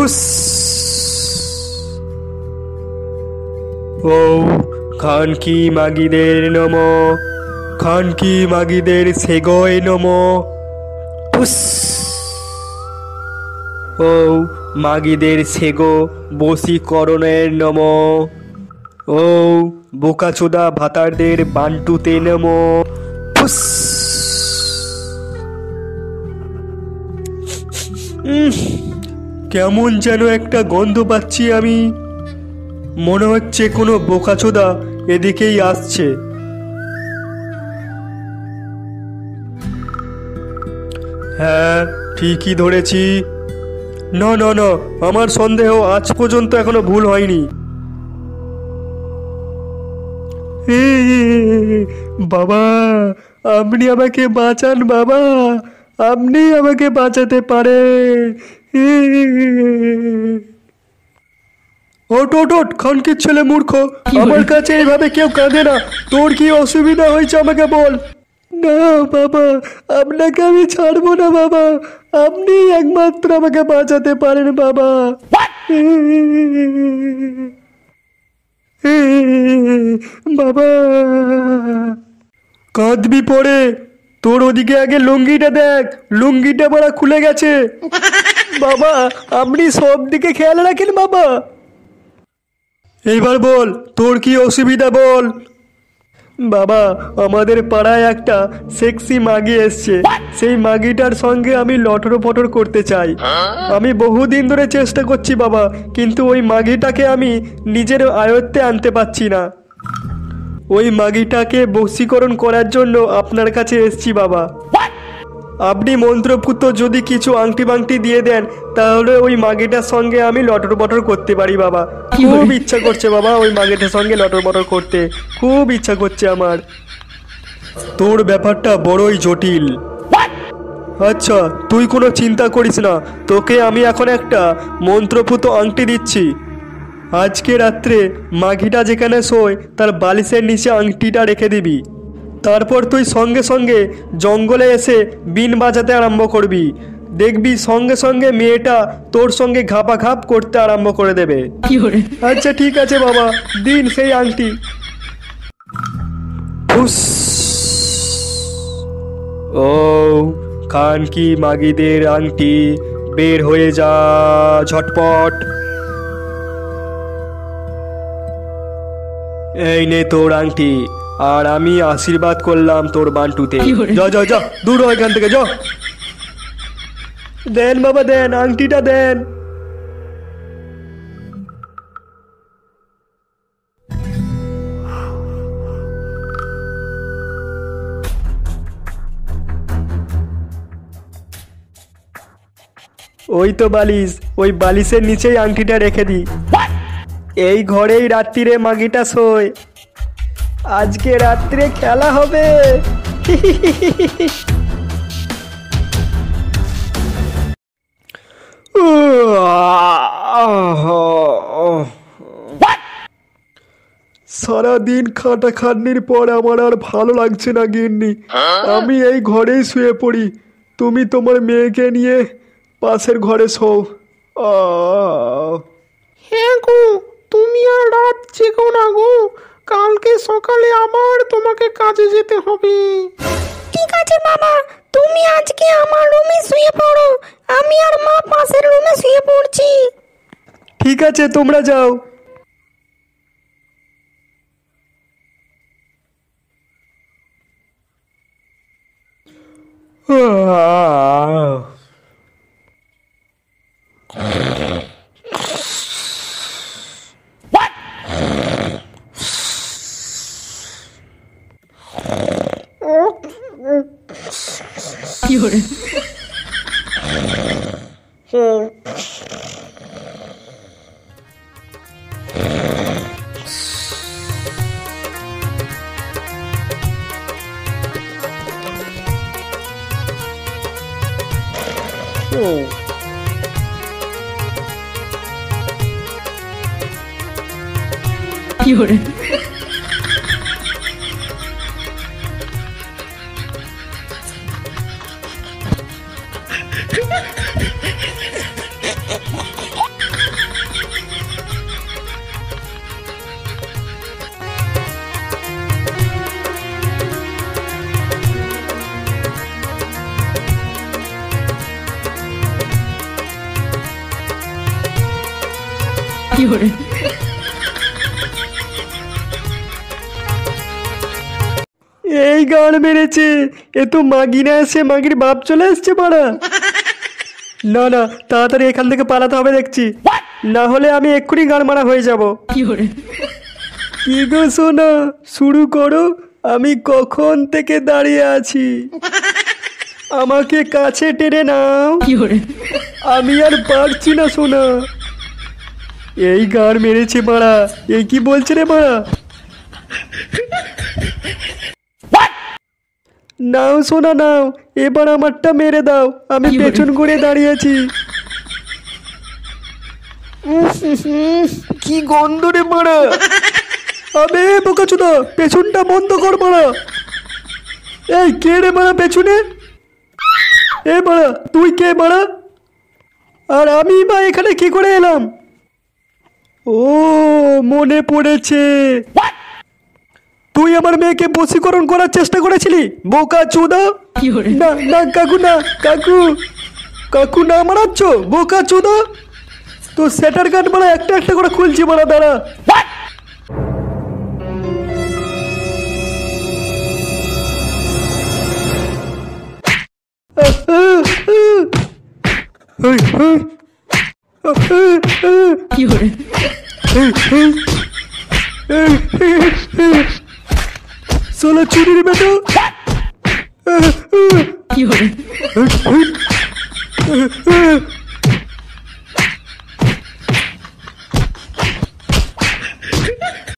হুস। ও খানকি মাগিদের নমঃ, খানকি মাগিদের সেগয় নমঃ। হুস। ও মাগিদের সেগো বশীকরণের নমঃ। ও বোকাচোদা ভাতারদের বান্টুতে নমঃ। ফুস। কেমন যেন একটা গন্ধ পাচ্ছি আমি, মনে হচ্ছে কোনো বোকাচোদা এদিকেই আসছে। হ্যাঁ ঠিকই ধরেছি। না না না, আমার সন্দেহ আজ পর্যন্ত এখনো ভুল হয়নি। বাবা, আপনি আমাকে বাঁচান বাবা, আপনি আমাকে বাঁচাতে পারেন। ওট ওট ওট, খানকির ছেলে মূর্খ, আমার কাছে এইভাবে কেউ কাঁদে না। তোর কি অসুবিধা হয়েছে আমাকে বল। না বাবা, আপনাকে আমি ছাড়বো না বাবা, আপনি একমাত্র আমাকে বাঁচাতে পারেন বাবা। বাবা, কাঁদবি পড়ে, তোর ওদিকে আগে লুঙ্গিটা দেখ, লুঙ্গিটা বড়া খুলে গেছে। বাবা, আপনি সব দিকে খেয়াল রাখেন বাবা। এইবার বল, তোর কি অসুবিধা বল। বাবা, আমাদের পাড়ায় একটা সেক্সি মাগি এসছে, সেই মাগিটার সঙ্গে আমি লটর পটর করতে চাই। আমি বহুদিন ধরে চেষ্টা করছি বাবা, কিন্তু ওই মাগিটাকে আমি নিজের আয়ত্তে আনতে পারছি না। ওই মাগিটাকে বশীকরণ করার জন্য আপনার কাছে এসছি বাবা। আপনি মন্ত্রপুত যদি কিছু আংটি বাংটি দিয়ে দেন, তাহলে ওই মাগিটার সঙ্গে আমি লটর বটর করতে পারি বাবা। খুব ইচ্ছা করছে বাবা ওই মাগিটার সঙ্গে লটর বটর করতে, খুব ইচ্ছা করছে আমার। তোর ব্যাপারটা বড়ই জটিল। আচ্ছা তুই কোনো চিন্তা করিস না, তোকে আমি এখন একটা মন্ত্রপুত আংটি দিচ্ছি। আজকে রাত্রে মাগিটা যেখানে শোয় তার বালিশের নিচে আংটিটা রেখে দিবি। তারপর তুই সঙ্গে সঙ্গে জঙ্গলে এসে বিন বাজাতে আরম্ভ করবি। দেখবি সঙ্গে সঙ্গে মেয়েটা তোর সঙ্গে ঘাপাঘাপ করতে আরম্ভ করে দেবে। আচ্ছা ঠিক আছে বাবা, দিন সেই আংটি। ও খানকি মাগিদের আংটি, বের হয়ে যা ঝটপট। এই নে তোর আংটি, আর আমি আশীর্বাদ করলাম তোর বান্টুতে। যা যা যা, দূর হ এখান থেকে, যা। দেন বাবা দেন, আংটিটা দেন। ওই তো বালিশ, ওই বালিশের নিচেই আংটিটা রেখে দি। এই ঘরেই রাত্রিরে মাগিটা শোয়। আজকে রাত্রে খেলা হবে। সারাদিন খাটাখাটনির পর আমার আর ভালো লাগছে না গিন্নি, আমি এই ঘরেই শুয়ে পড়ি। তুমি তোমার মেয়েকে নিয়ে পাশের ঘরে শোও। হ্যাঁ গো, তুমি আর রাত জেগো না গো, কালকে সকালে আবার তোমাকে কাজে যেতে হবে। ঠিক আছে বাবা, তুমি আজকে আমার রুমে শুয়ে পড়ো, আমি আর মা পাশের রুমে শুয়ে পড়ছি। ঠিক আছে তোমরা যাও। এই গান মেরেছে, এ তো মাগি না এসে মাগির বাপ চলে এসছে মারা। না না, তাড়াতাড়ি এখান থেকে পালাতে হবে দেখছি, না হলে আমি এক্ষুনি গান মারা হয়ে যাব। কি গো সোনা, শুরু করো, আমি কখন থেকে দাঁড়িয়ে আছি, আমাকে কাছে টেনে নাও, আমি আর পারছি না সোনা। এই গান মেরেছে মারা, এই কি বলছে রে মারা। নাও সোনা নাও, এবার আমারটা মেরে দাও, আমি পেছন করে দাঁড়িয়ে আছি। কি গন্ধ রে মারা। আবে বোকাচোদা, পেছনটা বন্ধ কর মারা। এই কে রে মারা পেছনে? এ মারা, তুই কে মারা? আর আমি বা এখানে কি করে এলাম? ও মনে পড়েছে, তুই আমার মেয়েকে বশীকরণ করার চেষ্টা করেছিলি বোকাচোদা। না না কাকু, না কাকু, কাকু না মারাচ্ছ বোকাচোদা। তো সেটার কাট মারা একটা একটা করে খুলছি মারা, দাঁড়া। সালা চুরির বেটা।